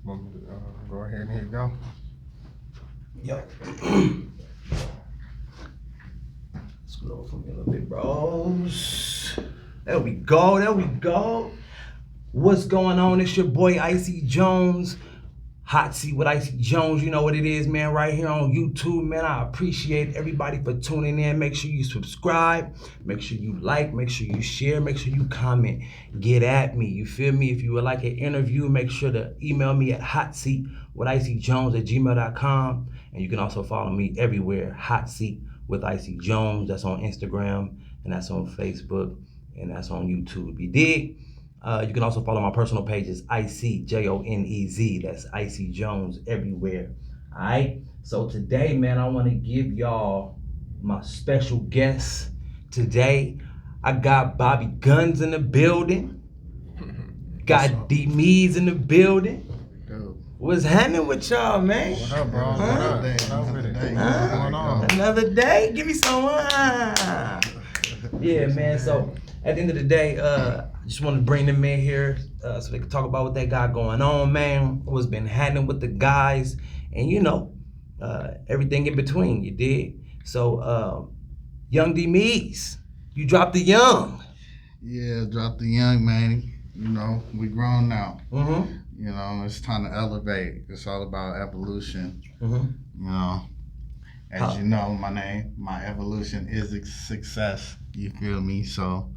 Want me to go ahead and hit go? Yep. Slow for me a little bit, bros. There we go. What's going on? It's your boy Icy Jonez. Hot Seat with Icy Jonez. You know what it is, man, right here on YouTube, man. I appreciate everybody for tuning in. Make sure you subscribe. Make sure you like. Make sure you share. Make sure you comment. Get at me. You feel me? If you would like an interview, make sure to email me at hotseatwithicyjonez@gmail.com. And you can also follow me everywhere. Hot Seat with Icy Jonez. That's on Instagram, and that's on Facebook, and that's on YouTube. You dig? You can also follow my personal pages, Icy Jonez. That's Icy Jonez everywhere. All right. So today, man, I want to give y'all my special guest. Today, I got Bobby Gunnz in the building. Got D-Meis in the building. Dude. What's happening with y'all, man? What up, bro? Huh? What up with it? What's going on? Another day? Give me some. Yeah, man. So at the end of the day, I just want to bring them in here so they can talk about what they got going on, man. What's been happening with the guys, and everything in between. You did. So, young D-Meis, you dropped the young. Yeah, dropped the young, man. You know, we grown now. Mm-hmm. You know, it's time to elevate. It's all about evolution. Mm-hmm. You know, as you know, my evolution is a success. You feel me? So,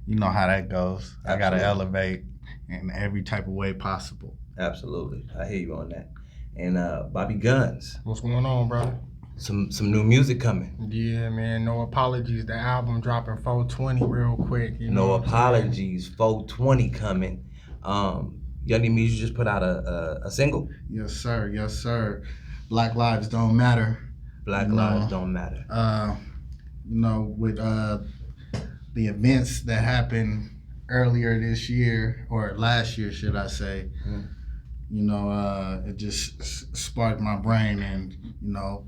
you know how that goes. Absolutely. I gotta elevate in every type of way possible. Absolutely, I hear you on that. And Bobby Gunnz, What's going on, brother? some new music coming. Yeah, man. No apologies. The album dropping 420 real quick. You know No what I'm saying? apologies. 420 coming. Young D-Meis, you just put out a single. Yes, sir. Yes, sir. Black lives don't matter. Black You lives know, don't matter. With the events that happened earlier this year, or last year, should I say, it just sparked my brain, and,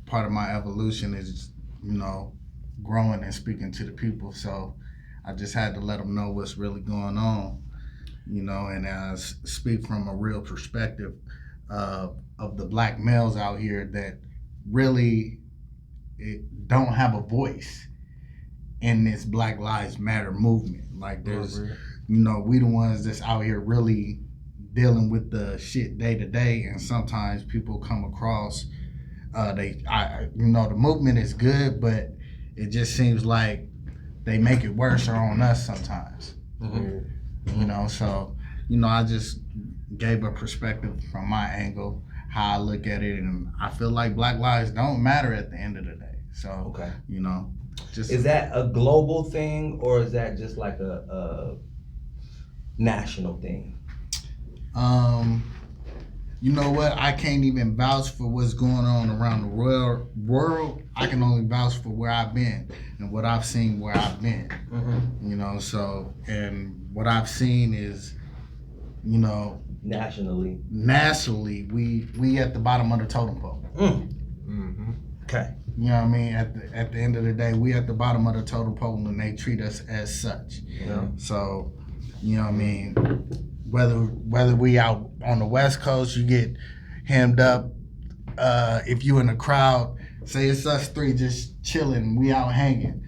part of my evolution is, growing and speaking to the people. So I just had to let them know what's really going on, and speak from a real perspective of the black males out here that really don't have a voice in this Black Lives Matter movement. Like there's, we the ones that's out here really dealing with the shit day to day, and sometimes people come across, the movement is good, but it just seems like they make it worse or on us sometimes. Mm-hmm. So, I just gave a perspective from my angle, how I look at it, and I feel like Black lives don't matter at the end of the day. So, Okay. Is that a global thing, or is that just like a national thing? You know what? I can't even vouch for what's going on around the world. I can only vouch for where I've been and what I've seen where I've been. Mm-hmm. And what I've seen is, nationally, we at the bottom of the totem pole. Mm-hmm. Okay. You know what I mean? At the end of the day, we at the bottom of the totem pole, and they treat us as such. Yeah. So, you know what I mean? Whether we out on the West Coast, you get hemmed up. If you in the crowd, say it's us three just chilling, we out hanging.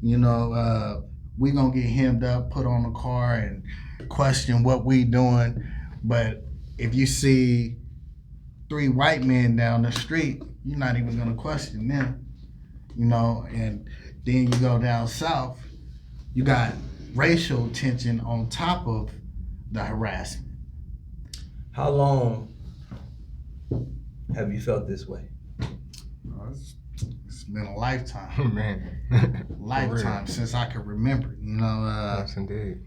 We gonna get hemmed up, put on the car, and question what we doing. But if you see 3 white men down the street, you're not even gonna question them. And then you go down south, you got racial tension on top of the harassment. How long have you felt this way? It's been a lifetime. Man. Lifetime since I can remember. Yes, indeed.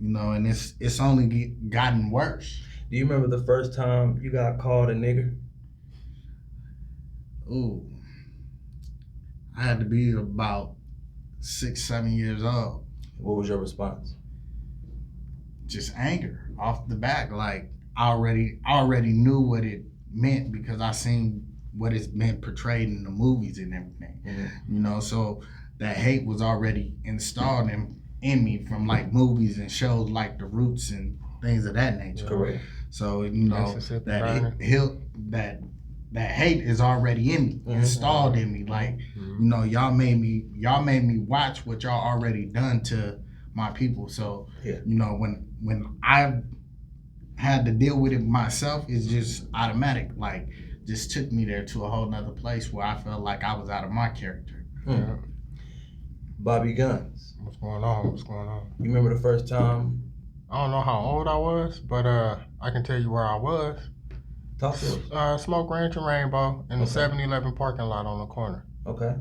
And it's only gotten worse. Do you remember the first time you got called a nigger? Ooh. I had to be about 6, 7 years old. What was your response? Just anger off the back. Like I already knew what it meant because I seen what it's been portrayed in the movies and everything. Mm-hmm. So that hate was already installed in me from like movies and shows like The Roots and things of that nature. Correct. So you know Mississippi that burning. that hate is already in me, installed in me. Like you know, y'all made me watch what y'all already done to my people. So you know, when I had to deal with it myself, it's just automatic. Like just took me there to a whole nother place where I felt like I was out of my character. Yeah. Bobby Gunnz. What's going on? What's going on? You remember the first time? I don't know how old I was, but I can tell you where I was. Talk to us. Smoke Ranch and Rainbow in the 7-Eleven parking lot on the corner. Okay.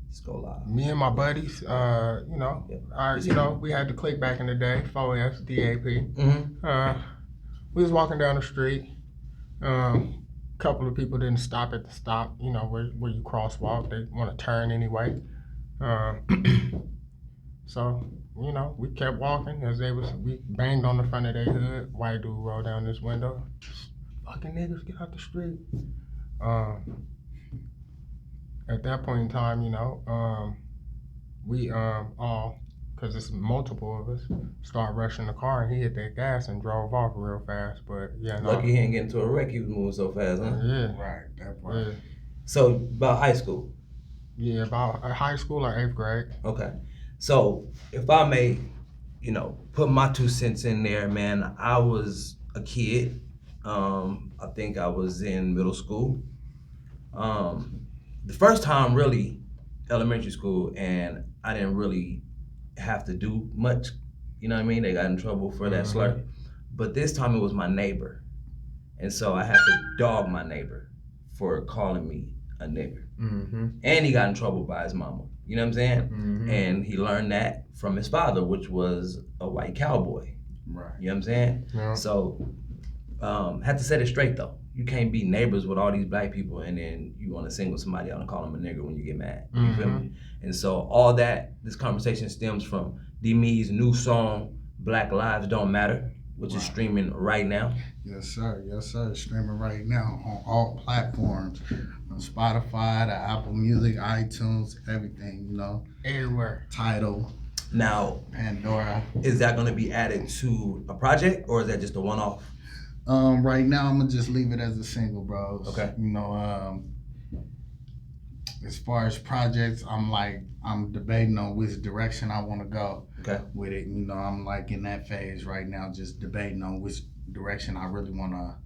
Let's go live. Me and my buddies, you know, we had to click back in the day, 4S, DAP. We was walking down the street. Couple of people didn't stop at the stop, you know, where you crosswalk. They want to turn anyway. So, you know, we kept walking we banged on the front of their hood. White dude rolled down this window. Fucking niggas, get out the street. At that point in time, you know, we all, because it's multiple of us, start rushing the car, and he hit that gas and drove off real fast. But yeah, no. Lucky he didn't get into a wreck. He was moving so fast, huh? Yeah. Right, that part. Yeah. So about high school. Yeah, about high school or 8th grade. Okay. So if I may, you know, put my 2 cents in there, man, I was a kid. I think I was in middle school. The first time really elementary school, and I didn't really have to do much. You know what I mean? They got in trouble for that slur. But this time it was my neighbor. And so I had to dog my neighbor for calling me a nigger. And he got in trouble by his mama. You know what I'm saying? And he learned that from his father, which was a white cowboy. Right. You know what I'm saying? Yeah. So had to set it straight though. You can't be neighbors with all these black people and then you want to single somebody out and call them a nigger when you get mad. You feel me? And so all that, this conversation stems from D-Meis' new song, Black Lives Don't Matter, which is streaming right now. Yes, sir. Yes, sir. Streaming right now on all platforms. On Spotify, the Apple Music, iTunes, everything, you know. Everywhere. Tidal. Now, Pandora. is that going to be added to a project or is that just a one-off? Right now, I'm gonna just leave it as a single, bro. Okay. You know, as far as projects, I'm debating on which direction I want to go. Okay. With it, you know, I'm like in that phase right now, just debating on which direction I really want to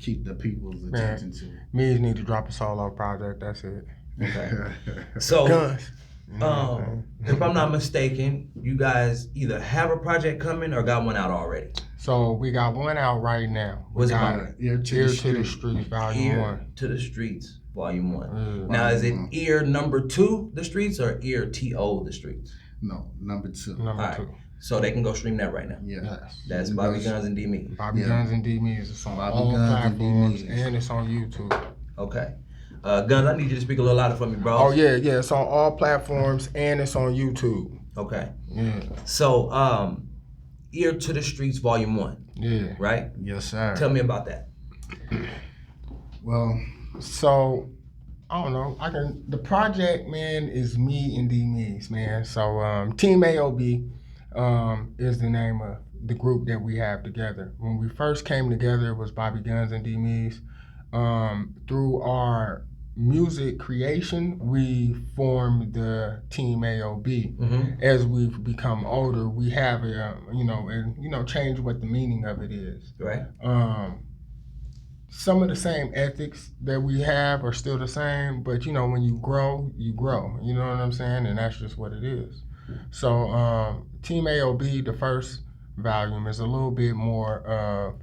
keep the people's attention to. Me need to drop a solo project. That's it. Okay. So, Gunnz. if I'm not mistaken, you guys either have a project coming or got one out already. So we got one out right now. What's it called? Ear to the Streets, Volume Ear 1. to the Streets, Volume 1. Mm. Now, is it Volume 1. Ear number 2, The Streets, or Ear T.O., The Streets? No, number 2. Number All 2. right. So they can go stream that right now. Yeah. Yes. That's Bobby Gunnz and D-Meis. Bobby Gunnz and D-Meis. It's on Bobby all Gunnz and platforms D-Meis. and it's on YouTube. Okay. Gunnz, I need you to speak a little louder for me, bro. Oh yeah, it's on all platforms and it's on YouTube. Okay. Yeah. So, Ear to the Streets, Volume 1. Yeah. Right? Yes, sir. Tell me about that. Well, so I don't know. The project, man, is me and D-Meis, man. So Team AOB is the name of the group that we have together. When we first came together, it was Bobby Gunnz and D-Meis. Through our music creation, we formed the Team AOB. As we've become older, we have changed what the meaning of it is. Right. Some of the same ethics that we have are still the same, but you know, when you grow, you grow. You know what I'm saying? And that's just what it is. So Team AOB, the first volume, is a little bit more of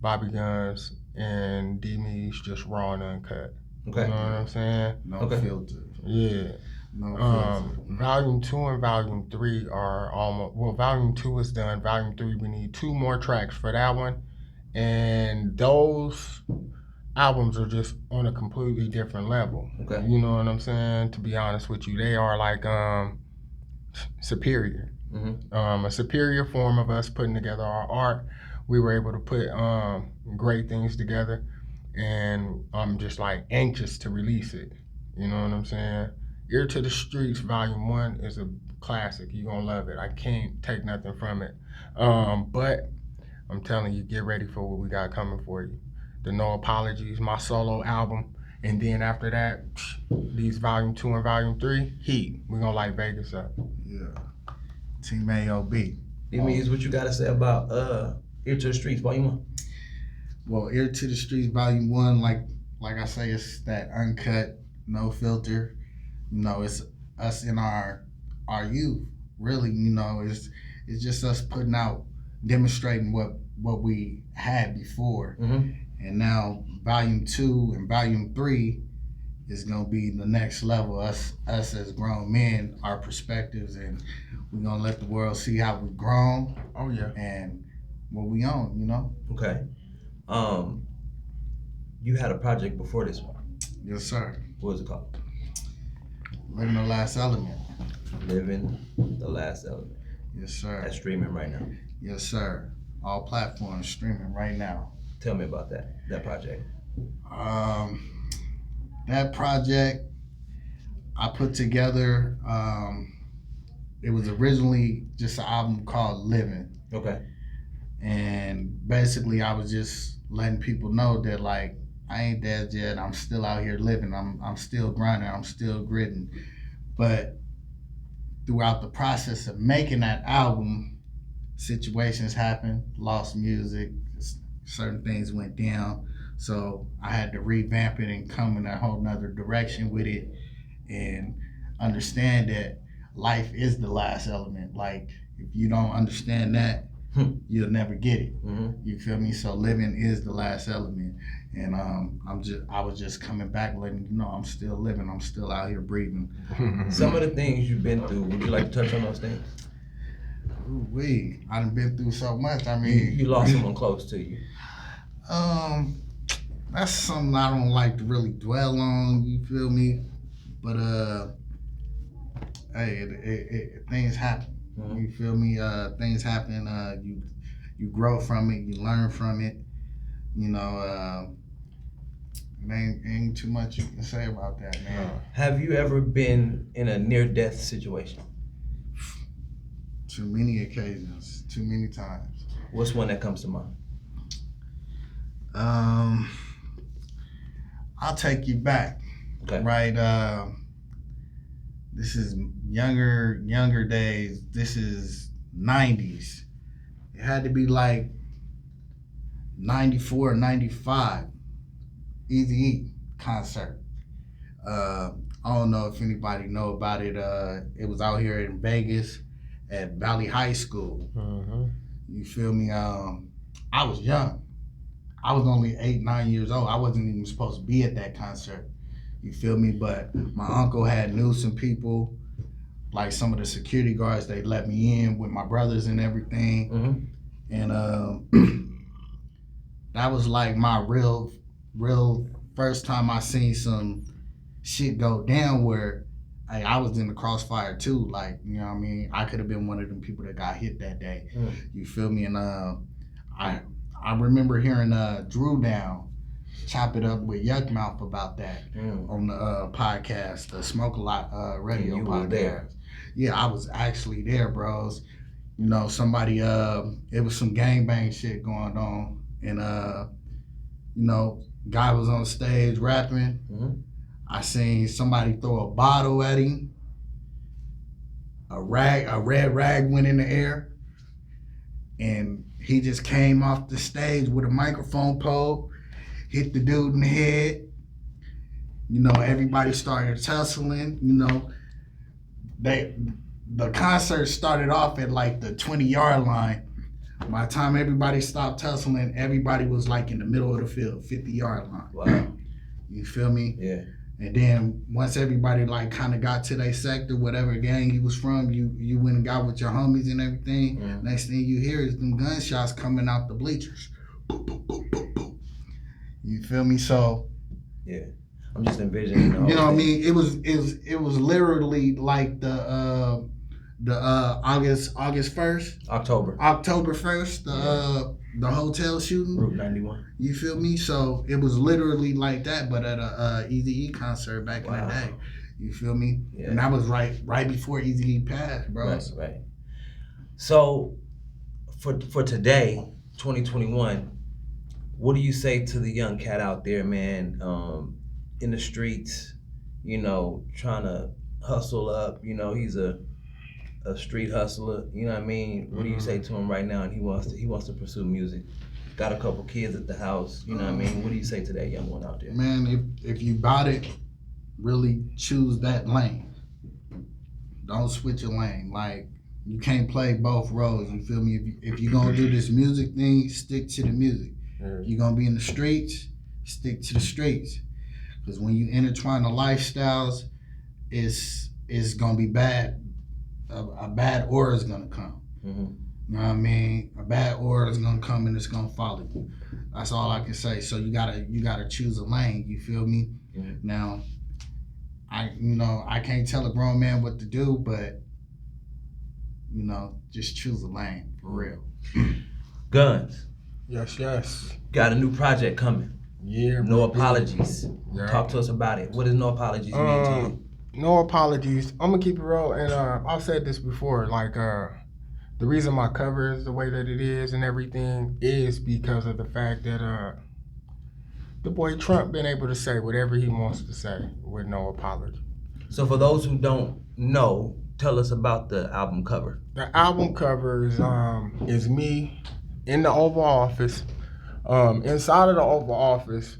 Bobby Gunnz and D-Meis, just raw and uncut. Okay. You know what I'm saying? no filter. Yeah. No filter. Volume 2 and Volume 3 are almost, well, Volume 2 is done. Volume 3, we need 2 more tracks for that one. And those albums are just on a completely different level. Okay. You know what I'm saying? To be honest with you, they are like superior. A superior form of us putting together our art. We were able to put great things together, and I'm just like anxious to release it. You know what I'm saying? Ear to the Streets Volume 1 is a classic. You're gonna love it. I can't take nothing from it. But I'm telling you, get ready for what we got coming for you. The No Apologies, my solo album. And then after that, these volume 2 and volume 3, heat. We're gonna light Vegas up. Yeah. Team AOB. D-Meis, what you gotta say about Ear to the Streets Volume 1? Well, Ear to the Streets Volume 1, like I say, it's that uncut, no filter. You know, it's us in our youth. Really, you know, it's just us putting out, demonstrating what we had before. Mm-hmm. And now Volume 2 and Volume 3 is gonna be the next level. Us as grown men, our perspectives, and we're gonna let the world see how we've grown. Oh yeah. And what we own, you know? Okay. You had a project before this one. Yes, sir. What was it called? Living the Last Element. Living the Last Element. Yes, sir. That's streaming right now. Yes, sir. All platforms streaming right now. Tell me about that project. That project I put together, it was originally just an album called Living. Okay. And basically I was just letting people know that like I ain't dead yet. I'm still out here living. I'm still grinding. I'm still gritting. But throughout the process of making that album, situations happened, lost music, certain things went down. So I had to revamp it and come in a whole nother direction with it and understand that life is the last element. Like if you don't understand that, you'll never get it. Mm-hmm. You feel me? So living is the last element. And I was just coming back letting you know I'm still living. I'm still out here breathing. Some of the things you've been through, would you like to touch on those things? Ooh-wee. I done been through so much. I mean, You lost someone close to you. That's something I don't like to really dwell on, you feel me? But hey, things happen. Mm-hmm. You feel me? Things happen. You grow from it, you learn from it. You know, it ain't too much you can say about that, man. Have you ever been in a near-death situation? Too many occasions, too many times. What's one that comes to mind? I'll take you back. Okay. Right. This is younger days. This is 90s. It had to be like 94, 95. Eazy-E concert. I don't know if anybody know about it. It was out here in Vegas at Valley High School. Mm-hmm. You feel me? I was young. I was only 8, 9 years old. I wasn't even supposed to be at that concert. You feel me? But my uncle knew some people, like some of the security guards. They let me in with my brothers and everything. Mm-hmm. And that was like my real first time I seen some shit go down where I was in the crossfire too. Like, you know what I mean? I could have been one of them people that got hit that day. You feel me? And I remember hearing Drew Down chop it up with Yuck Mouth about that on the podcast, the Smoke a Lot radio you podcast. were there. Yeah, I was actually there, bros. You know, somebody it was some gangbang shit going on, and you know, guy was on stage rapping. Mm-hmm. I seen somebody throw a bottle at him. A red rag went in the air, and he just came off the stage with a microphone pole, hit the dude in the head. You know, everybody started tussling. You know, the concert started off at like the 20-yard line. By the time everybody stopped tussling, everybody was like in the middle of the field, 50-yard line. Wow. You feel me? Yeah. And then once everybody like kind of got to their sector, whatever gang you was from, you went and got with your homies and everything. Mm. Next thing you hear is them gunshots coming out the bleachers. Boop, boop, boop, boop, boop. You feel me? So Yeah. I'm just envisioning. you know what I mean? It was literally like the August 1st, October 1st, the hotel shooting. Route 91. You feel me? So it was literally like that, but at a Eazy-E concert back in the day. You feel me? Yeah. And that was right before Eazy-E passed, bro. Right. So for today, 2021, what do you say to the young cat out there, man, in the streets, trying to hustle up? He's a street hustler. You know what I mean? What do you say to him right now? And he wants to pursue music. Got a couple kids at the house. You know what I mean? What do you say to that young one out there? Man, if you bought it, really choose that lane. Don't switch your lane. Like, you can't play both roles. You feel me? If you're gonna do this music thing, stick to the music. If you're gonna be in the streets, stick to the streets. Because when you intertwine the lifestyles, it's gonna be bad. A bad aura is gonna come. Mm-hmm. You know what I mean? A bad aura is gonna come and it's gonna follow you. That's all I can say. So you gotta choose a lane. You feel me? Mm-hmm. Now, I can't tell a grown man what to do, but just choose a lane for real. Gunnz. Yes. Got a new project coming. Yeah. No apologies. Yeah. Talk to us about it. What does no apologies mean to you? No apologies. I'm gonna keep it real, and I've said this before. Like, the reason my cover is the way that it is and everything is because of the fact that the boy Trump been able to say whatever he wants to say with no apology. So for those who don't know, tell us about the album cover. The album cover is me in the Oval Office. Inside of the Oval Office,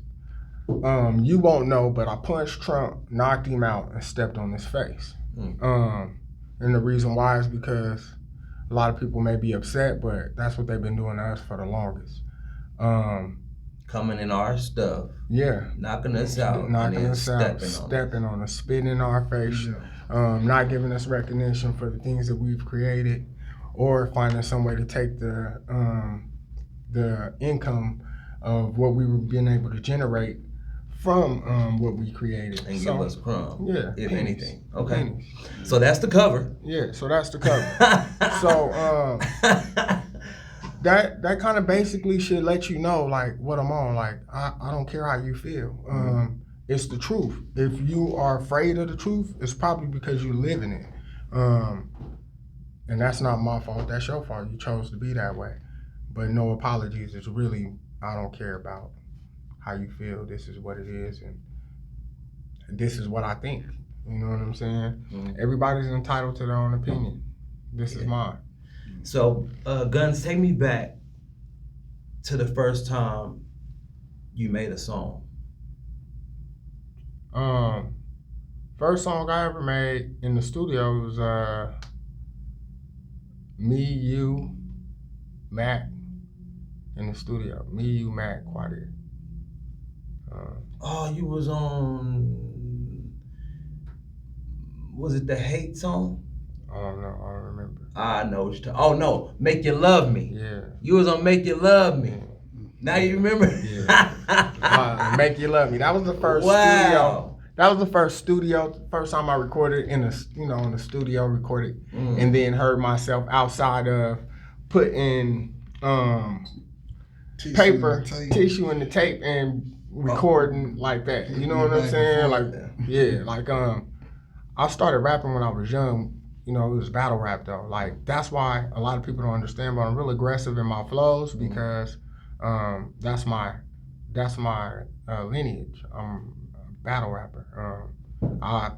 you won't know, but I punched Trump, knocked him out, and stepped on his face. And the reason why is because a lot of people may be upset, but that's what they've been doing to us for the longest. Coming in our stuff. Yeah. Knocking us out. Knocking us out, stepping on us, spitting in our face, not giving us recognition for the things that we've created, or finding some way to take the income of what we were being able to generate from what we created. And give us crumbs. Yeah. If pennies. Anything. Okay. Pennies. So that's the cover. Yeah, so that's the cover. So that kind of basically should let you know like what I'm on. Like I don't care how you feel. It's the truth. If you are afraid of the truth, it's probably because you're living it. And that's not my fault. That's your fault. You chose to be that way. But no apologies. It's really, I don't care about how you feel. This is what it is, and this is what I think. You know what I'm saying? Mm-hmm. Everybody's entitled to their own opinion. This is mine. So, Gunnz, take me back to the first time you made a song. First song I ever made in the studio was me, you, Mac in the studio. Me, you, Mac, Quadir. You was on, was it the Hate song? I don't know, I don't remember. I know what you're talking. Oh no, Make You Love Me. Yeah. You was on Make You Love Me. Yeah. Now you remember? Yeah. Make You Love Me. That was the first studio. That was the first time I recorded in the studio, recorded, and then heard myself outside of putting tissue in the tape and recording like that. You know what I'm saying? Like, yeah, like I started rapping when I was young. It was battle rap though. Like that's why a lot of people don't understand, but I'm real aggressive in my flows because that's my lineage. I'm a battle rapper. I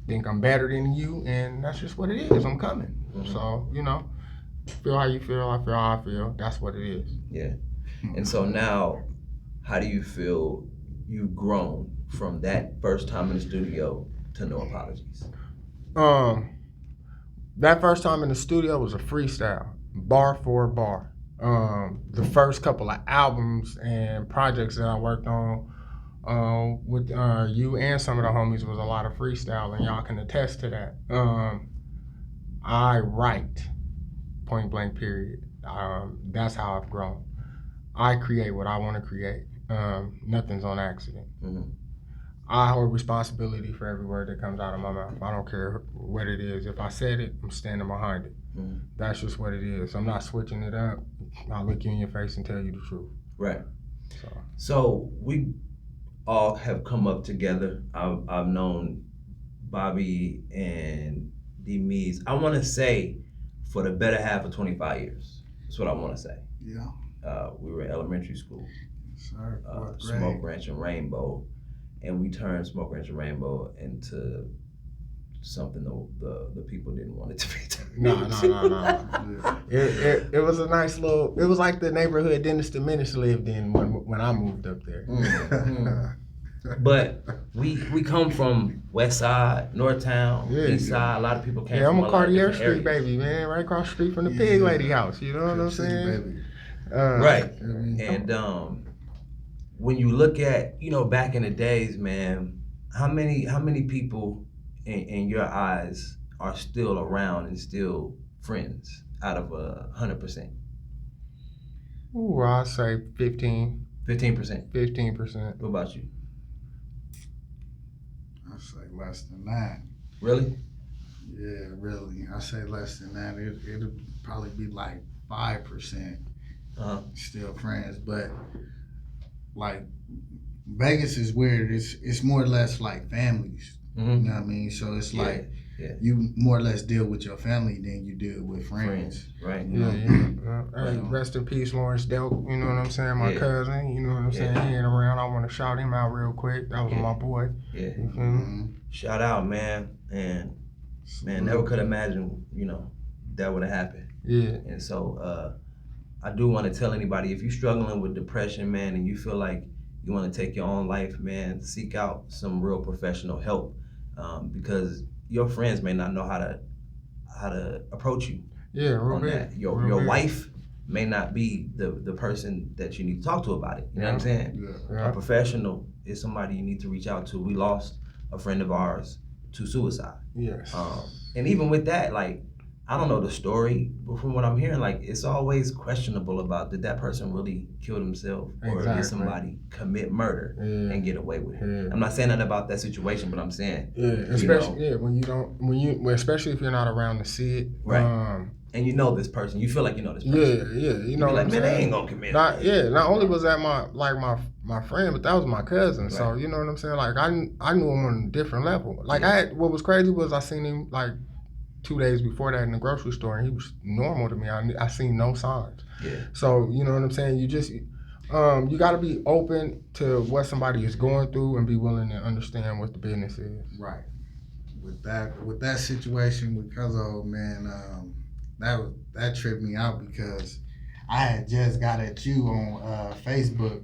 think I'm better than you, and that's just what it is. I'm coming. So feel how you feel. I feel how I feel. That's what it is. Yeah. And so now, how do you feel you've grown from that first time in the studio to No Apologies? That first time in the studio was a freestyle, bar for bar. The first couple of albums and projects that I worked on with you and some of the homies was a lot of freestyle, and y'all can attest to that. I write, point blank period. That's how I've grown. I create what I want to create. Nothing's on accident. Mm-hmm. I hold responsibility for every word that comes out of my mouth. I don't care what it is. If I said it, I'm standing behind it. Mm-hmm. That's just what it is. I'm not switching it up. I'll look you in your face and tell you the truth. Right. So we all have come up together. I've known Bobby and D-Meis, I want to say, for the better half of 25 years. That's what I want to say. Yeah. We were in elementary school, Sir. What Smoke grade? Ranch and Rainbow, and we turned Smoke Ranch and Rainbow into something the people didn't want it to be. No. It was a nice little. It was like the neighborhood Dennis the Menace lived in when I moved up there. But we come from West Side, North Town, East Side. A lot of people came Yeah, from I'm a Cartier Street areas. baby, man. Right across the street from the Pig Lady house. You know what I'm saying? Baby. Right. And when you look at, back in the days, man, how many people in your eyes are still around and still friends out of 100%? Ooh, I'd say 15. 15%. 15%. What about you? I say less than that. Really? Yeah, really. I say less than that. It'll probably be like 5% still friends. But like Vegas is weird. It's more or less like families. Mm-hmm. You know what I mean? So it's like you more or less deal with your family than you deal with friends. Right. Hey, rest in peace, Lawrence Delk. You know what I'm saying? My cousin. You know what I'm saying? He ain't around. I want to shout him out real quick. That was my boy. Yeah. You feel me? Shout out, man. And man, never could imagine, that would have happened. Yeah. And so I do want to tell anybody, if you're struggling with depression, man, and you feel like you want to take your own life, man, seek out some real professional help, because your friends may not know how to approach you. Yeah, real on big. that. Your wife may not be the person that you need to talk to about it. You know what I'm saying? Yeah. A professional is somebody you need to reach out to. We lost a friend of ours to suicide. Yes. And even with that, like, I don't know the story, but from what I'm hearing, like, it's always questionable about, did that person really kill themselves, or did somebody commit murder and get away with it? Yeah. I'm not saying that about that situation, but I'm saying, especially especially if you're not around to see it, right? And you know this person, you feel like you know this person. Yeah, you know, like, man, they ain't gonna commit. Not only was that my friend, but that was my cousin. Right. So you know what I'm saying? Like I knew him on a different level. Like what was crazy was I seen him like 2 days before that in the grocery store, and he was normal to me. I seen no signs. Yeah. So you know what I'm saying? You just you got to be open to what somebody is going through and be willing to understand what the business is. Right. With that situation with Cuzzo, man, that tripped me out because I had just got at you on Facebook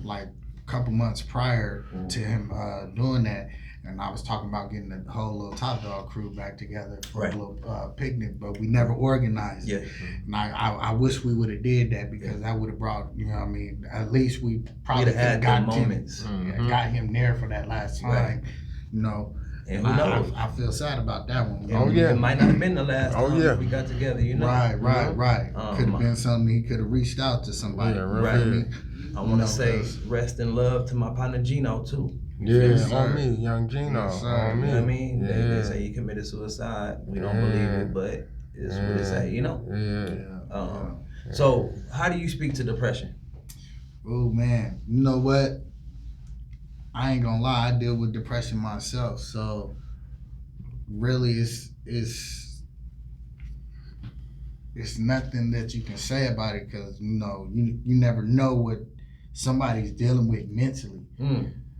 like a couple months prior to him doing that. And I was talking about getting the whole little Top Dog crew back together for a little picnic, but we never organized it. And I wish we would have did that because that would have brought, you know what I mean, at least we probably could have got moments. Got him there for that last time, you know. And who knows? I feel sad about that one. It might not have been the last time we got together, you know. Right. Could have been something he could have reached out to somebody. I want to say rest in love to my partner Gino too. On me, young Gino. On me. You know what I mean? They say he committed suicide. We don't believe it, but it's what they say, you know? So how do you speak to depression? Oh man, you know what? I ain't gonna lie, I deal with depression myself. So really it's nothing that you can say about it because you know you never know what somebody's dealing with mentally.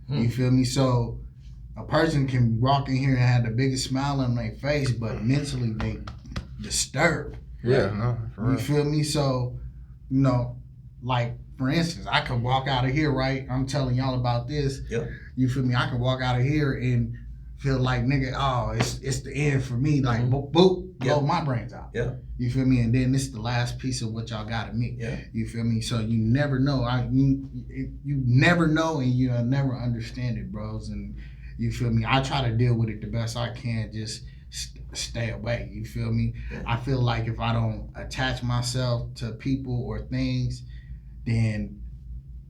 You feel me? So a person can walk in here and have the biggest smile on their face, but mentally they disturbed. You feel me? So, you know, like for instance, I could walk out of here, right? I'm telling y'all about this. You feel me? I could walk out of here and feel like, nigga, it's the end for me. Like, boop, blow my brains out. You feel me? And then this is the last piece of what y'all got of me. You feel me? So you never know. You never know, and you never understand it, bros. And you feel me? I try to deal with it the best I can. Just stay away. You feel me? I feel like if I don't attach myself to people or things, then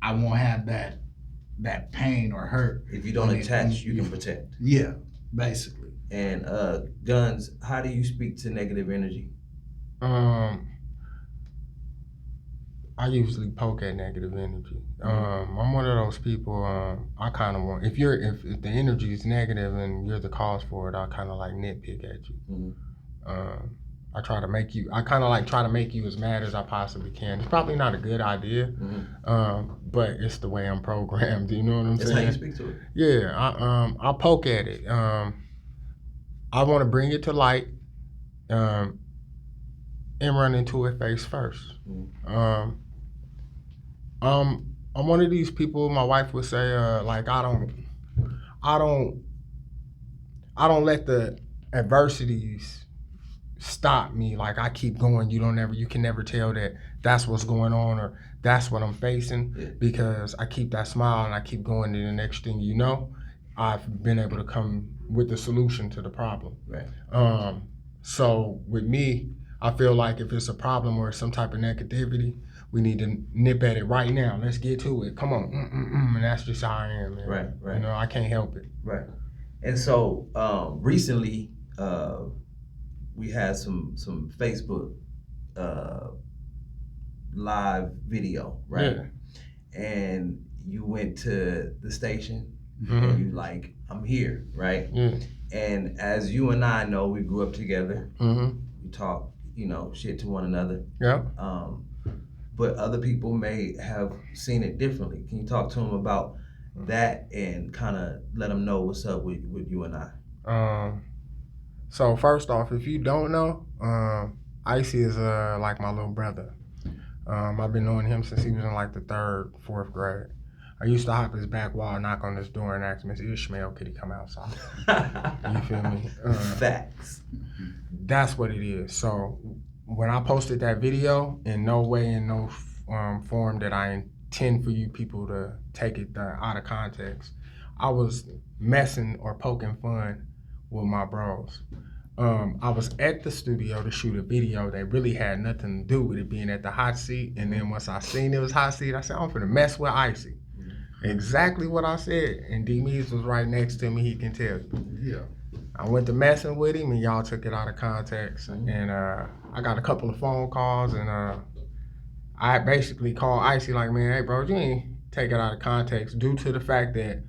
I won't have that pain or hurt. If you don't attach, you can protect. Yeah, basically. And Gunnz, how do you speak to negative energy? I usually poke at negative energy. I'm one of those people. I kind of want if the energy is negative and you're the cause for it, I kind of like nitpick at you. I try to make you. I kind of like try to make you as mad as I possibly can. It's probably not a good idea, but it's the way I'm programmed. You know what I'm That's saying? how you speak to it. Yeah, I poke at it. I want to bring it to light, and run into it face first. I'm one of these people. My wife would say, like I don't let the adversities stop me. Like I keep going. You can never tell that that's what's going on or that's what I'm facing because I keep that smile and I keep going. To the next thing you know, I've been able to come with the solution to the problem. Right. So with me, I feel like if it's a problem or some type of negativity, we need to nip at it right now. Let's get to it. Come on. And that's just how I am, man. Right. You know, I can't help it. Right. And so recently we had some Facebook live video, right? Yeah. And you went to the station and you like, I'm here, right? Yeah. And as you and I know, we grew up together. We talk, shit to one another. Yeah. But other people may have seen it differently. Can you talk to them about that and kind of let them know what's up with you and I? So first off, if you don't know, Icy is like my little brother. I've been knowing him since he was in like the 3rd, 4th grade. I used to hop his back wall, knock on his door, and ask Mr. Ishmael, could he come outside? You feel me? Facts. That's what it is. So when I posted that video, in no way, in no form that I intend for you people to take it out of context, I was messing or poking fun with my bros. I was at the studio to shoot a video that really had nothing to do with it being at the hot seat. And then once I seen it was hot seat, I said, I'm finna mess with Icy. Exactly what I said. And D-Meis was right next to me, he can tell you. Yeah. I went to messing with him and y'all took it out of context. And I got a couple of phone calls and I basically called Icy like, man, hey bro, you ain't take it out of context due to the fact that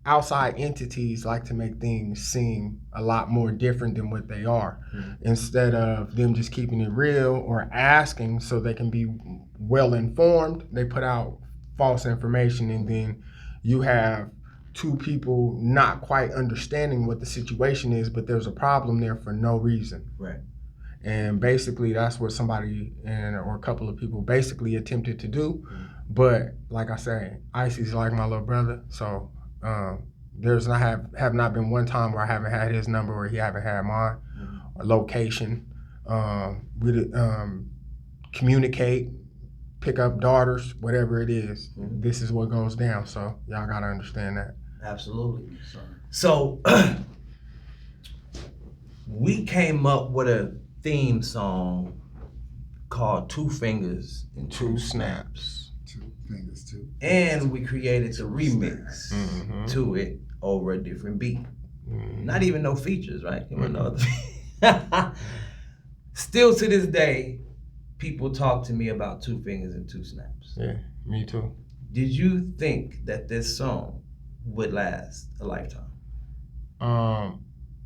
outside entities like to make things seem a lot more different than what they are. Instead of them just keeping it real or asking so they can be well informed, they put out false information and then you have two people not quite understanding what the situation is, but there's a problem there for no reason. Right. And basically that's what somebody or a couple of people basically attempted to do. But like I say, Icy's like my little brother, so there's have not been one time where I haven't had his number or he haven't had mine, or location. We communicate, pick up daughters, whatever it is. This is what goes down. So y'all gotta understand that. Absolutely. So we came up with a theme song called 2 Fingers and 2 Snaps. 2 fingers, 2. And we created the remix to it over a different beat. Not even no features, right? Still to this day, people talk to me about 2 Fingers and 2 Snaps. Yeah, me too. Did you think that this song would last a lifetime?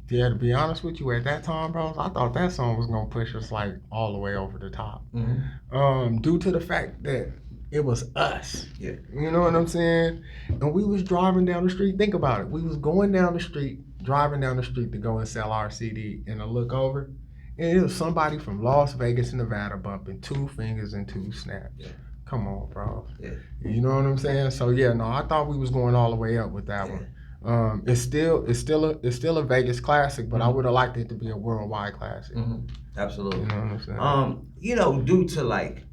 Yeah, to be honest with you, at that time, bro, I thought that song was gonna push us like all the way over the top. Due to the fact that it was us. Yeah. You know what I'm saying? And we was driving down the street. Think about it. We was going down the street, driving down the street to go and sell our CD, and I look over, and it was somebody from Las Vegas, Nevada, bumping 2 Fingers and 2 Snaps. Yeah. Come on, bro. Yeah. You know what I'm saying? So yeah, no, I thought we was going all the way up with that one. It's still a Vegas classic, but I would have liked it to be a worldwide classic. Absolutely. You know what I'm saying? Due to like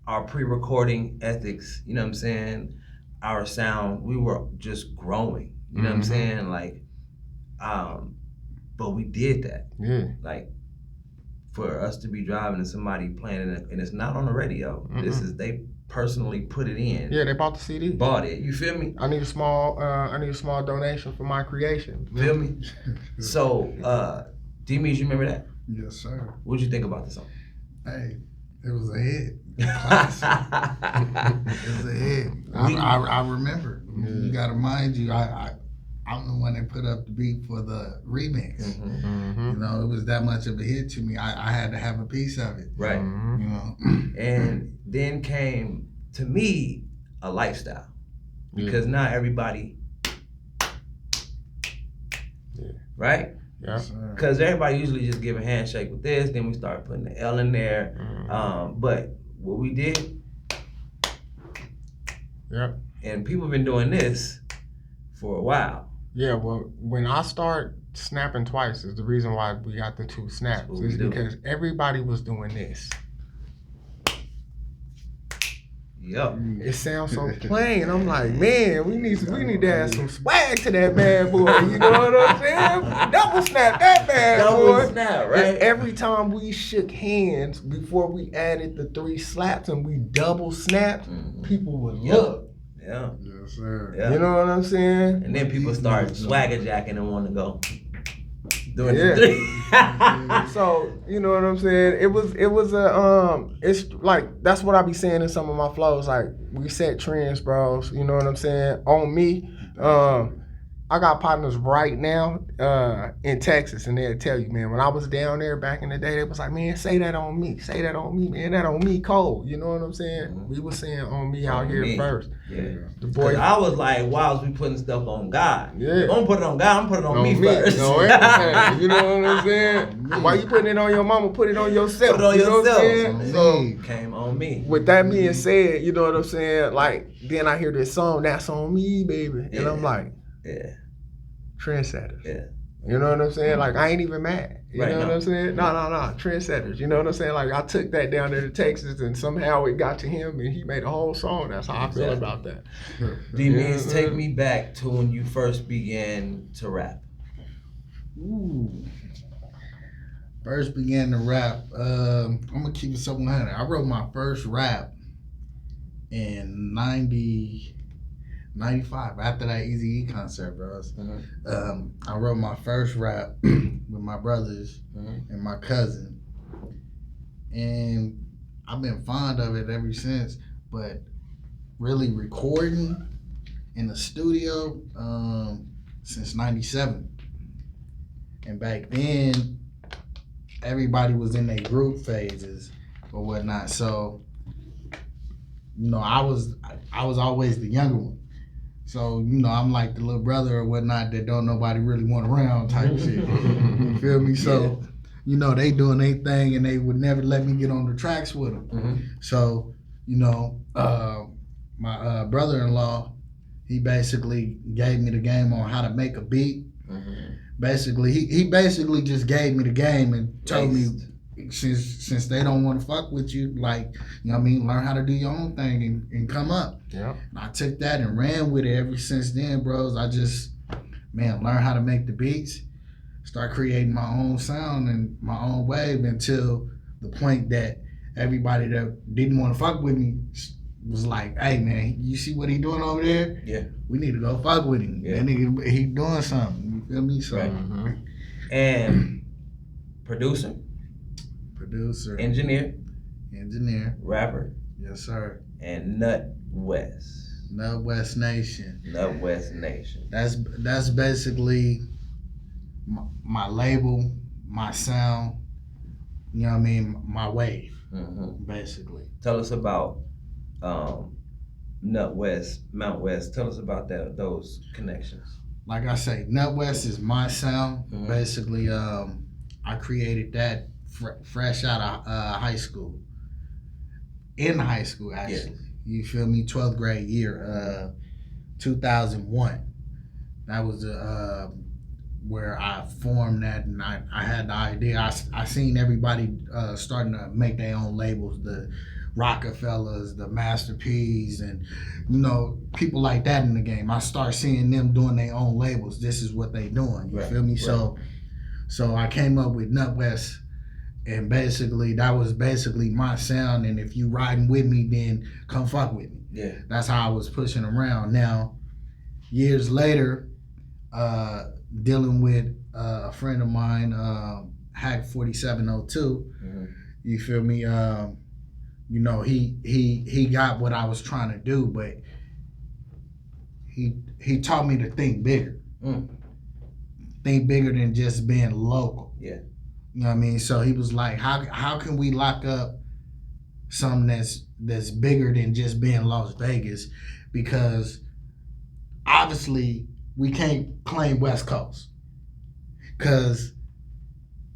our pre-recording ethics, you know what I'm saying, our sound, we were just growing. You know what I'm saying? Like, but we did that. Yeah. Like, for us to be driving and somebody playing it, and it's not on the radio. They personally put it in. Yeah, they bought the CD. Bought it. You feel me? I need a small donation for my creation. Feel me? So, D-Meis, you remember that? Yes, sir. What'd you think about the song? Hey, it was a hit. Classic. It was a hit. I remember. You gotta mind you, I I'm the one that put up the beat for the remix. You know, it was that much of a hit to me. I had to have a piece of it. Right. You know. And then came, to me, a lifestyle. Because now everybody, right? Yeah. Because everybody usually just give a handshake with this, then we start putting the L in there. But what we did, and people have been doing this for a while. Yeah, well, when I start snapping twice is the reason why we got the 2 snaps. Is because everybody was doing this. Yep. It sounds so plain. I'm like, man, we need to add some swag to that bad boy. You know what I'm saying? Double snap that bad boy. Double snap, right? And every time we shook hands before we added the 3 slaps and we double snapped, people would look. Yeah. Yes, sir. Yeah. You know what I'm saying? And then people start swagger jacking and want to go doing the 3. So, you know what I'm saying? It was it's like, that's what I be saying in some of my flows. Like, we set trends, bros. You know what I'm saying? On me. I got partners right now in Texas, and they'll tell you, man, when I was down there back in the day, they was like, man, say that on me. Say that on me, man. That on me cold. You know what I'm saying? We was saying on me out here first. Yeah. The boy, I was like, why was we putting stuff on God? Yeah. If I'm gonna put it on God, I'm putting it on me first. No, everything. You know what I'm saying? Why you putting it on your mama? Put it on yourself. Put it on you know yourself. What I'm saying? So, came on me. with that being said, you know what I'm saying? Like, then I hear this song, that's on me, baby. And I'm like, trendsetters. Yeah. You know what I'm saying? Like, I ain't even mad. You know what I'm saying? No. Trendsetters. You know what I'm saying? Like, I took that down there to Texas and somehow it got to him and he made a whole song. That's how I feel about that. D-Meis, take me back to when you first began to rap. Ooh. First began to rap. I'm gonna keep it 700. I wrote my first rap in 95 after that Eazy-E concert, bros. I wrote my first rap with my brothers and my cousin, and I've been fond of it ever since. But really recording in the studio since '97, and back then everybody was in their group phases or whatnot. So, you know, I was always the younger one. So, you know, I'm like the little brother or whatnot that don't nobody really want around type shit. You feel me? So, you know, they doing their thing and they would never let me get on the tracks with them. So, you know, my brother-in-law, he basically gave me the game on how to make a beat. Basically, he basically just gave me the game and told me, since they don't want to fuck with you, like, you know what I mean, learn how to do your own thing and come up. Yeah. And I took that and ran with it ever since then, bros. I just, learn how to make the beats, start creating my own sound and my own wave until the point that everybody that didn't want to fuck with me was like, hey, man, you see what he doing over there? Yeah. We need to go fuck with him. Yeah. That nigga, he doing something. You feel me? So, And producer, engineer, rapper, yes, sir. and Nut West. Nut West Nation. Nut West Nation. That's basically my label, my sound, you know what I mean, my wave, basically. Tell us about Nut West, Mount West. Tell us about those connections. Like I say, Nut West is my sound. Basically, I created that fresh out of high school. In high school, actually. You feel me? 12th grade year, 2001. That was where I formed that, and I had the idea. I seen everybody starting to make their own labels, the Rockefellers, the Master P's, and, you know, people like that in the game. I start seeing them doing their own labels. This is what they doing. You feel me? Right. So I came up with Nut West. And basically, that was basically my sound. And if you riding with me, then come fuck with me. Yeah. That's how I was pushing around. Now, years later, dealing with a friend of mine, Hack 4702, you feel me? You know, he got what I was trying to do, but he taught me to think bigger. Think bigger than just being local. Yeah. You know what I mean? So he was like, how can we lock up something that's bigger than just being Las Vegas? Because obviously we can't claim West Coast. Because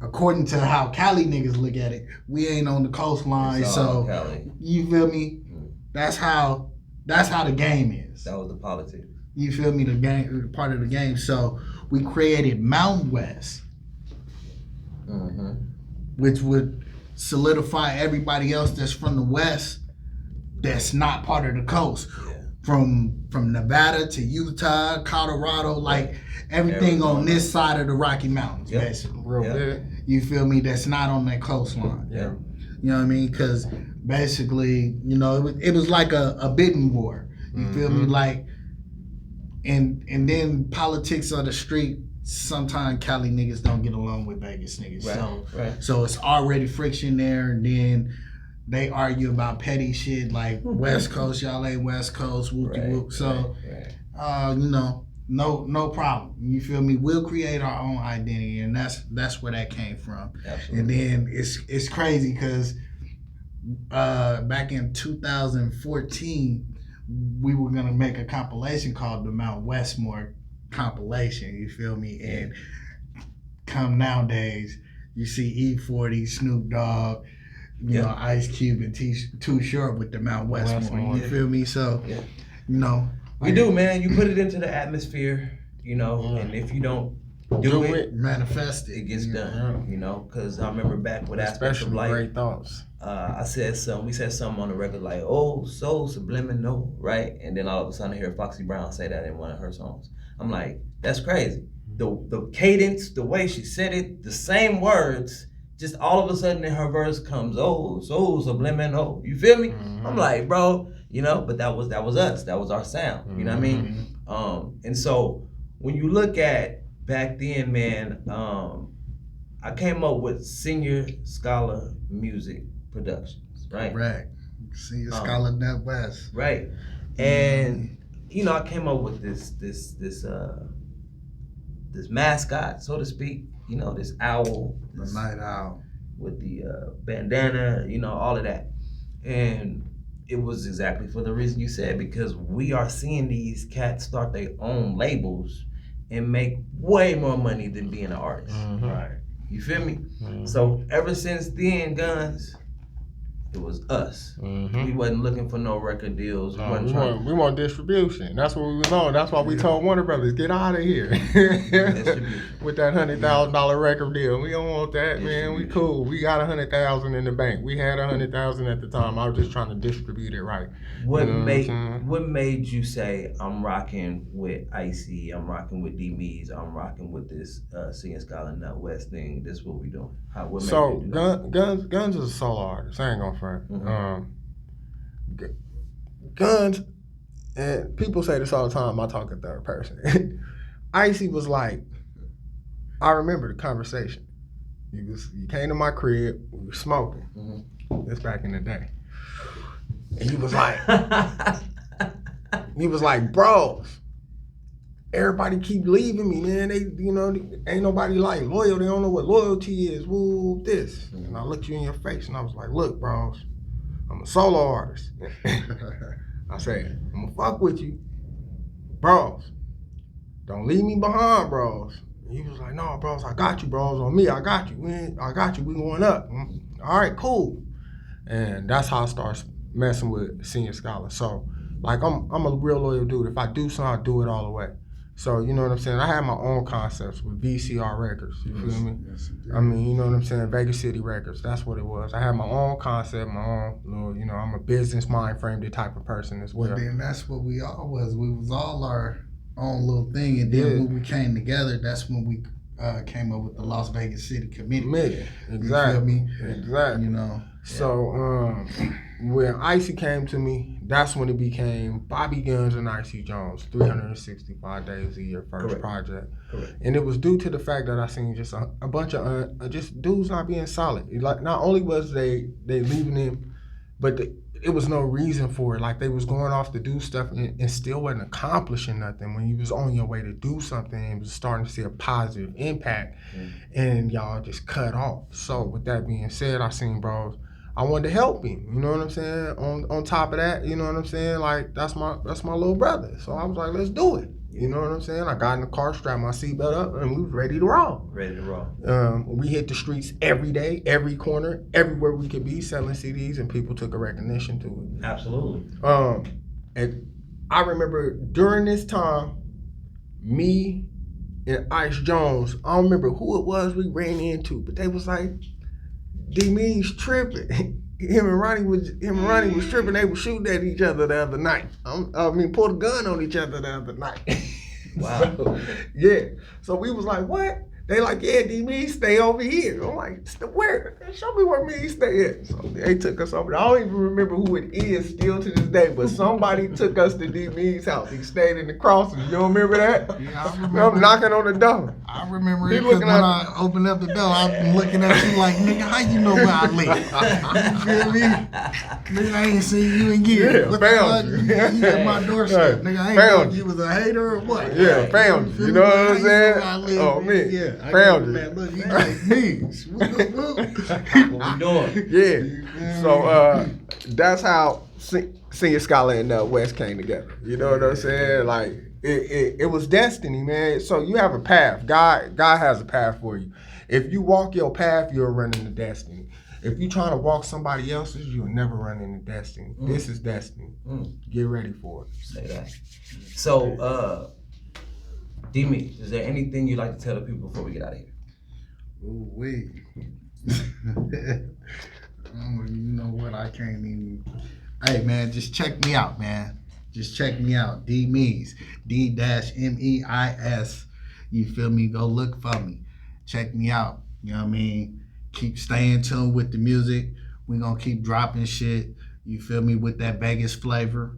according to how Cali niggas look at it, we ain't on the coastline. So Cali. You feel me? That's how the game is. That was the politics. You feel me? The game, part of the game. So we created Mountain West, which would solidify everybody else that's from the West that's not part of the coast. Yeah. From Nevada to Utah, Colorado, like everything on this side of the Rocky Mountains, basically. Real good. You feel me? That's not on that coastline. Yeah. You know what I mean? Because basically, you know, it was like a bidding war. You feel me? Like, and then politics of the street. Sometimes Cali niggas don't get along with Vegas niggas. Right. So it's already friction there, and then they argue about petty shit like West Coast, y'all ain't West Coast, whoop-de-whoop. So, you know, no problem. You feel me? We'll create our own identity, and that's where that came from. Absolutely. And then it's crazy because back in 2014, we were gonna make a compilation called the Mount Westmore compilation. You feel me? And come nowadays, you see E40, Snoop Dogg, you know, Ice Cube and Too Short with the Mount Westmore. You feel me? So, you know. We do, man. You put it into the atmosphere, you know, and if you don't do it, manifest it gets done, you know, because I remember back with Aspects of Life. Great thoughts. We said something on the record like, oh, so subliminal, right? And then all of a sudden I hear Foxy Brown say that in one of her songs. I'm like, that's crazy. The cadence, the way she said it, the same words, just all of a sudden in her verse comes, oh, so subliminal. You feel me? I'm like, bro, you know, but that was us. That was our sound. You know what I mean? And so when you look at back then, man, I came up with Senior Scholar Music Productions, right? Right. Senior Scholar Net West. Right. And you know, I came up with this mascot, so to speak, you know, this owl. The night owl. With the bandana, you know, all of that. And it was exactly for the reason you said, because we are seeing these cats start their own labels and make way more money than being an artist. Right. You feel me? So ever since then, Gunnz, it was us. We wasn't looking for no record deals. We want distribution. That's what we was on. That's why we told Warner Brothers, get out of here. With that $100,000 record deal. We don't want that, man. We cool. We got $100,000 in the bank. We had $100,000 at the time. I was just trying to distribute it right. What made you say, I'm rocking with Icy, I'm rocking with D-Meis, I'm rocking with this Senior Scholar Nut West thing? This is what we doing. So Gunnz is a solo artist. I ain't gonna front. Gunnz, and people say this all the time, I talk in third person. Icy was like, I remember the conversation. You came to my crib, we were smoking. This back in the day. And he was like, bros, everybody keep leaving me, man. They, you know, ain't nobody like loyal. They don't know what loyalty is. Woo, this. And I looked you in your face and I was like, look, bros, I'm a solo artist. I said, I'm gonna fuck with you. Bros, don't leave me behind, bros. And he was like, no, bros, I got you, bros. On me, I got you. I got you. We going up. All right, cool. And that's how I started messing with Senior Scholar. So, like, I'm a real loyal dude. If I do something, I do it all the way. So, you know what I'm saying? I had my own concepts with VCR Records, you feel me? Yes, I mean, you know what I'm saying? Vegas City Records, that's what it was. I had my own concept, my own little, you know, I'm a business mind framed type of person as well. Well, then that's what we all was. We was all our own little thing. And then when we came together, that's when we came up with the Las Vegas City Committee. Exactly. You feel me? Exactly. You know? So, when Icy came to me, that's when it became Bobby Gunnz and Icy Jones, 365 days a year, first project. Correct. And it was due to the fact that I seen just a bunch of just dudes not being solid. Like, not only was they leaving him, but it it was no reason for it. Like they was going off to do stuff and still wasn't accomplishing nothing. When you was on your way to do something and was starting to see a positive impact, and y'all just cut off. So with that being said, I seen bros. I wanted to help him. You know what I'm saying? On top of that, you know what I'm saying? Like that's my little brother. So I was like, let's do it. You know what I'm saying? I got in the car, strapped my seatbelt up, and we was ready to roll. We hit the streets every day, every corner, everywhere we could be selling CDs, and people took a recognition to it. Absolutely. And I remember during this time, me and Ice Jones, I don't remember who it was we ran into, but they was like, D-Meis tripping. Him and Ronnie was tripping. They were shooting at each other the other night. Pulled a gun on each other the other night. Wow. So, yeah. So we was like, what? They like, yeah, D-Meis stay over here. I'm like, where? Show me where me stay at. So they took us over there. I don't even remember who it is still to this day, but somebody took us to D-Meis' house. He stayed in the crossing. You don't remember that? Yeah, I remember. I'm knocking on the door. I remember it because when I opened up the door, I'm looking at you like, nigga, how you know where I live? You feel me? Nigga, I ain't seen you in years. Yeah, what found the you. fuck? You at my doorstep. Nigga, I ain't Found know you was a hater or what. Yeah, found you. You know what I'm saying? Oh, man. Yeah, Found you. Man, look, you like me. What we doing? Yeah. So that's how Senior Scholar and West came together. You know what I'm saying? Like it was destiny, man. So you have a path. God has a path for you. If you walk your path, you'll run into destiny. If you trying to walk somebody else's, you'll never run into destiny. This is destiny. Get ready for it. Say that. So, D-Meis, is there anything you'd like to tell the people before we get out of here? Ooh, wait. You know what? I can't even. Hey, man, just check me out, man. Just check me out. D-Meis. D-Meis. You feel me? Go look for me. Check me out. You know what I mean? Keep staying tuned with the music. We're going to keep dropping shit. You feel me? With that Vegas flavor.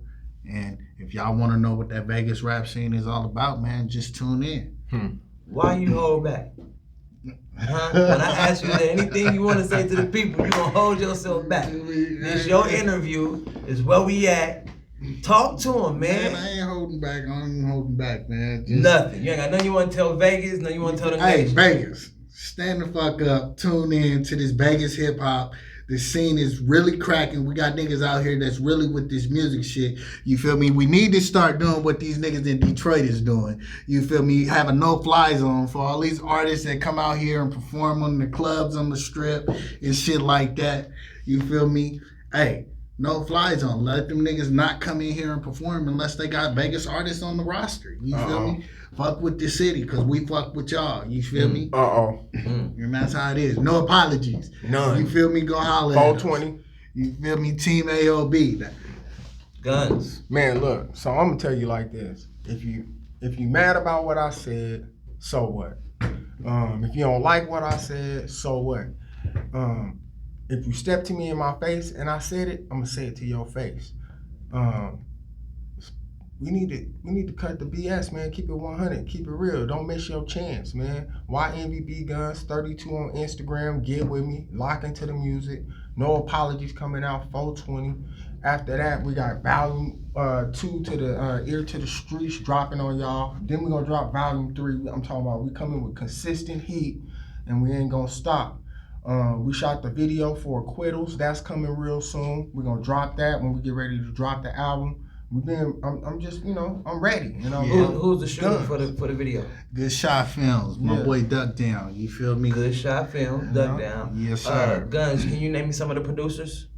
And if y'all want to know what that Vegas rap scene is all about, man, just tune in. Why you hold back? Huh? When I ask you, is there anything you want to say to the people, you gonna hold yourself back. It's your interview. It's where we at. Talk to them, man. I ain't holding back. I ain't holding back, man. Nothing. You ain't got nothing you want to tell Vegas, nothing you want to tell the Hey, nation. Vegas, stand the fuck up. Tune in to this Vegas hip hop. The scene is really cracking. We got niggas out here that's really with this music shit. You feel me? We need to start doing what these niggas in Detroit is doing. You feel me? Have a no-fly zone for all these artists that come out here and perform on the clubs on the strip and shit like that. You feel me? Hey, no-fly zone. Let them niggas not come in here and perform unless they got Vegas artists on the roster. You feel me? Fuck with the city, because we fuck with y'all. You feel me? And that's how it is. No apologies. None. You feel me? Go holler 420. You feel me? Team AOB. Gunnz. Man, look. So I'm gonna tell you like this. If you mad about what I said, so what? If you don't like what I said, so what? If you step to me in my face and I said it, I'm gonna say it to your face. We need to cut the BS, man. Keep it 100. Keep it real. Don't miss your chance, man. YMVB Gunnz 32 on Instagram. Get with me. Lock into the music. No apologies coming out 420. After that, we got volume 2 to the ear to the streets dropping on y'all. Then we're gonna drop volume 3. I'm talking about we coming with consistent heat, and we ain't gonna stop. We shot the video for Acquittals. That's coming real soon. We're gonna drop that when we get ready to drop the album. I'm just, I'm ready. Who's the shooter for the video? Good Shot Films. My boy Duck Down. You feel me? Good Shot Films. Duck Down. Yes, sir. Gunnz, can you name me some of the producers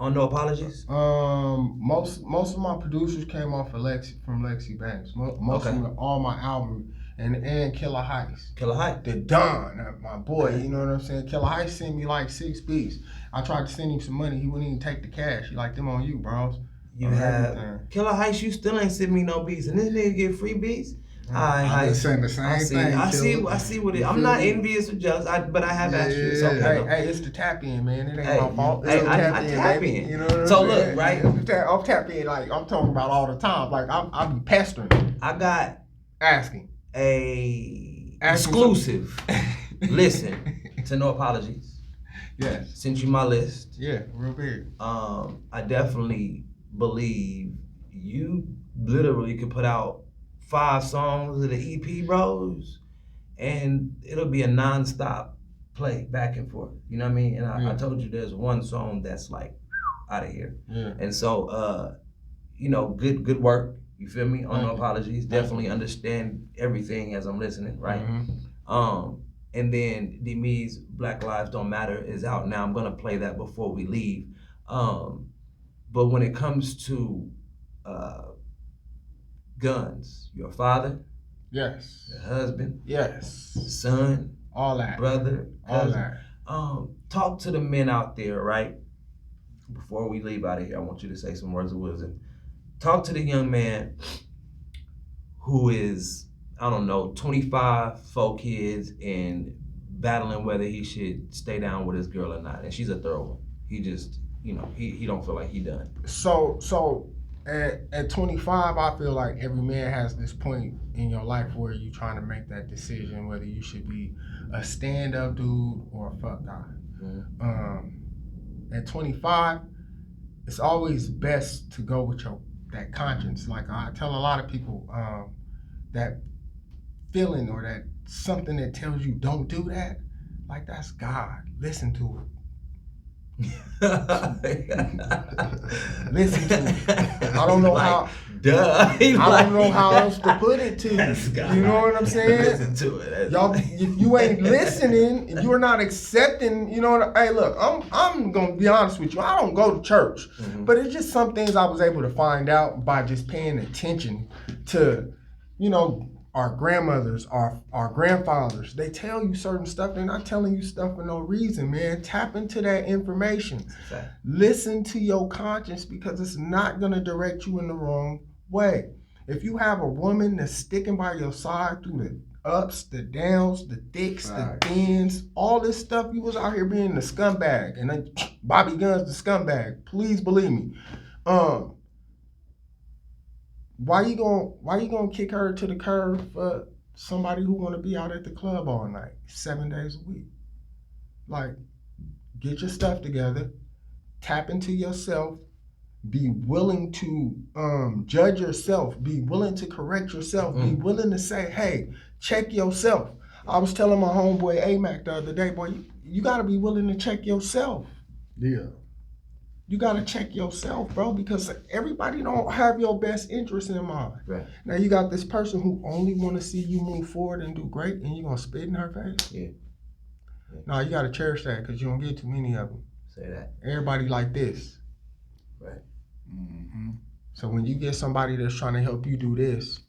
on No Apologies? Most of my producers came off from Lexi Banks. Most of them, all my album and Killer Heist. Killer Heist. The Don, my boy. You know what I'm saying? Killer Heist sent me like 6 beats. I tried to send him some money. He wouldn't even take the cash. He like them on you, bros. You have Killer Heist. You still ain't sent me no beats, and this nigga get free beats. I was saying the same thing. I see what it. I'm not envious or jealous, but I have asked you. It's okay. Hey, it's the tap in, man. It ain't my fault. Hey, I tap in. You know what I'm saying? Look, right? I'm tap in like I'm talking about all the time. Like I be pestering. I got asking exclusive. Listen to No Apologies. Yes. Sent you my list. Yeah, real big. I definitely believe you literally could put out 5 songs of the EP, bros, and it'll be a non-stop play back and forth. You know what I mean? And I told you there's one song that's like out of here. Yeah. And so, you know, good work. You feel me? On no apologies. Definitely understand everything as I'm listening, right? Mm-hmm. And then D-Meis Black Lives Don't Matter is out now. I'm gonna play that before we leave. But when it comes to Gunnz, your father, Yes. your husband, Yes. son, All that. brother, All cousin, that. talk to the men out there, right? Before we leave out of here, I want you to say some words of wisdom. Talk to the young man who is, I don't know, 25, 4 kids, and battling whether he should stay down with his girl or not. And she's a thorough one. He just, you know, he don't feel like he done. So at 25, I feel like every man has this point in your life where you're trying to make that decision whether you should be a stand-up dude or a fuck guy. At 25, it's always best to go with that conscience. Like I tell a lot of people, that feeling or that something that tells you don't do that, like that's God. Listen to it. Listen to it. I don't know like, how. Duh. I don't know how else to put it to you. You know what I'm saying? Listen to it. Y'all, if you ain't listening, if you're not accepting, you know. Hey, look, I'm gonna be honest with you. I don't go to church, but it's just some things I was able to find out by just paying attention to, you know, our grandmothers, our grandfathers. They tell you certain stuff. They're not telling you stuff for no reason, man. Tap into that information. Listen to your conscience because it's not gonna direct you in the wrong way. If you have a woman that's sticking by your side through the ups, the downs, the thicks, the thins, all this stuff, you was out here being the scumbag, and then Bobby Gunnz the scumbag. Please believe me. Why you gonna kick her to the curb for somebody who wanna be out at the club all night, 7 days a week? Like, get your stuff together, tap into yourself, be willing to judge yourself, be willing to correct yourself, be willing to say, hey, check yourself. I was telling my homeboy AMAC the other day, boy, you gotta be willing to check yourself. Yeah. You gotta check yourself, bro, because everybody don't have your best interest in mind. Right. Now you got this person who only wanna see you move forward and do great, and you gonna spit in her face? Yeah. No, you gotta cherish that because you don't get too many of them. Say that. Everybody like this. Right. So when you get somebody that's trying to help you do this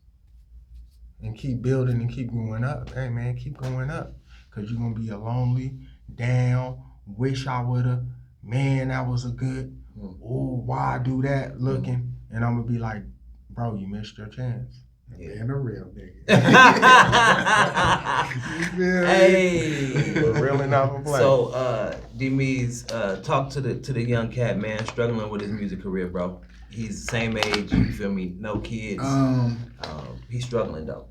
and keep building and keep going up, hey man, keep going up. Cause you're gonna be a lonely, down, wish I would've, man, that was a good, oh, why do that looking? And I'm gonna be like, bro, you missed your chance. Yeah. And a real nigga. Hey. Real enough and play. So, D-Meis, talk to the young cat, man, struggling with his music career, bro. He's the same age, you feel me? No kids. He's struggling though.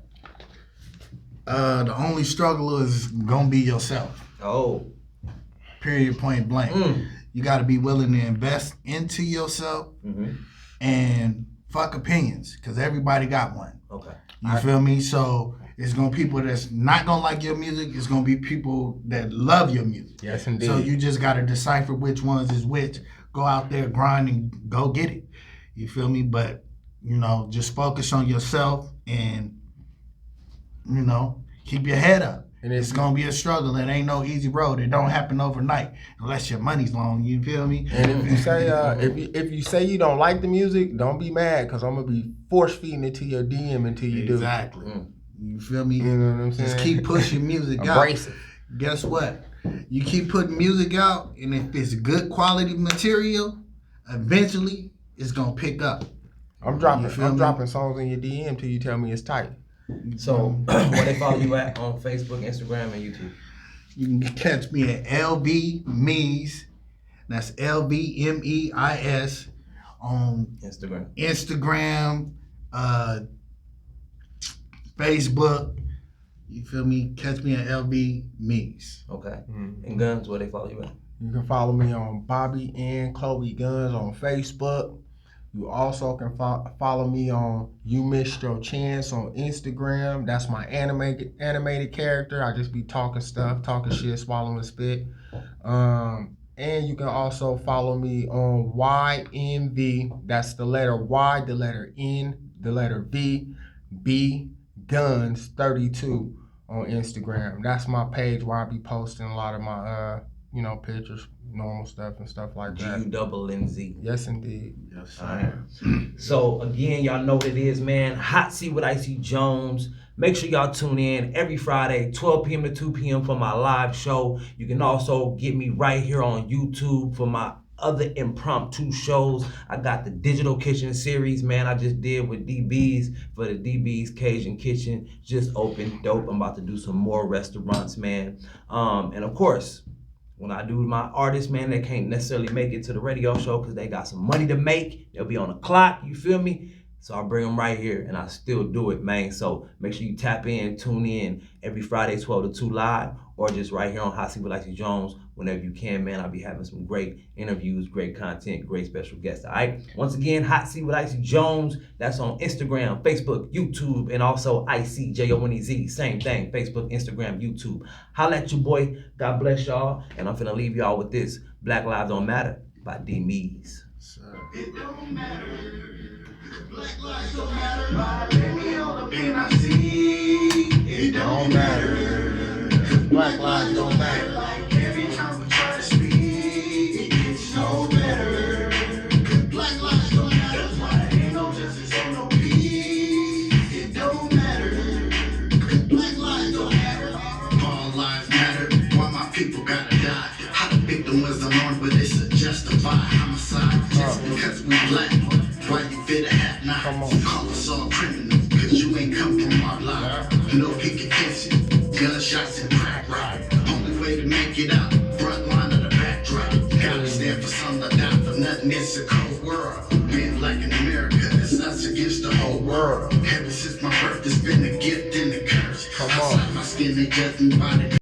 The only struggle is gonna be yourself. Oh. Period, point blank. You gotta be willing to invest into yourself and fuck opinions, cause everybody got one. Okay. You feel me? So it's gonna be people that's not gonna like your music. It's gonna be people that love your music. Yes, indeed. So you just gotta decipher which ones is which. Go out there, grind, and go get it. You feel me? But, you know, just focus on yourself and, you know, keep your head up. And it's gonna be a struggle. It ain't no easy road. It don't happen overnight unless your money's long. You feel me? And if you say if you say you don't like the music, don't be mad because I'm gonna be force feeding it to your DM until you do. Exactly. You feel me? You know what I'm saying? Just keep pushing music out. Embrace it. Guess what? You keep putting music out, and if it's good quality material, eventually it's gonna pick up. I'm dropping songs in your DM till you tell me it's tight. So, where they follow you at on Facebook, Instagram, and YouTube? You can catch me at D-Meis. That's D-Meis on Instagram, Facebook. You feel me? Catch me at D-Meis. Okay. And Gunnz, where they follow you at? You can follow me on Bobby and Chloe Gunnz on Facebook. You also can follow me on You Missed Your Chance on Instagram. That's my animated character. I just be talking stuff, talking shit, swallowing spit. And you can also follow me on YNV. That's the letter Y, the letter N, the letter V, B, Gunnz 32 on Instagram. That's my page where I be posting a lot of my pictures, normal stuff and stuff like that. GUNNZ. Yes, indeed. Yes, All right. So again, y'all know what it is, man. Hot Seat with Icy Jonez. Make sure y'all tune in every Friday, 12 p.m. to 2 p.m. for my live show. You can also get me right here on YouTube for my other impromptu shows. I got the Digital Kitchen series, man, I just did with D-Meis for the D-Meis Cajun Kitchen. Just opened dope. I'm about to do some more restaurants, man. And of course, when I do my artists, man, they can't necessarily make it to the radio show because they got some money to make. They'll be on the clock, you feel me? So I bring them right here and I still do it, man. So make sure you tap in, tune in every Friday, 12 to 2 live, or just right here on Hot Seat with Icy Jonez whenever you can, man. I'll be having some great interviews, great content, great special guests, all right? Once again, Hot Seat with Icy Jonez. That's on Instagram, Facebook, YouTube, and also ICJONEZ. Same thing, Facebook, Instagram, YouTube. Holla at your boy. God bless y'all. And I'm finna leave y'all with this. Black Lives Don't Matter by D-Meis. It don't matter. Black lives don't matter. Baby, all the pain I see. It don't matter. Black lives don't matter. Like every time we try to speak, it gets no better. Black lives don't matter. Why ain't no justice or no peace? It don't matter. Black lives don't matter. All lives matter. Why my people gotta die? How the victim was alone, but it's a justified homicide. Just because we black. Why you fit a hat now? Come on. Call us all criminal, cause you ain't come from our block. No picket fences, gunshots and crack rock. Only way to make it out, front line of the backdrop. Gotta stand for something to die for nothing, it's a cold world. Being black in America, it's us against the whole world. Ever since my birth, it's been a gift and a curse. Come on. Outside my skin, they judge me by the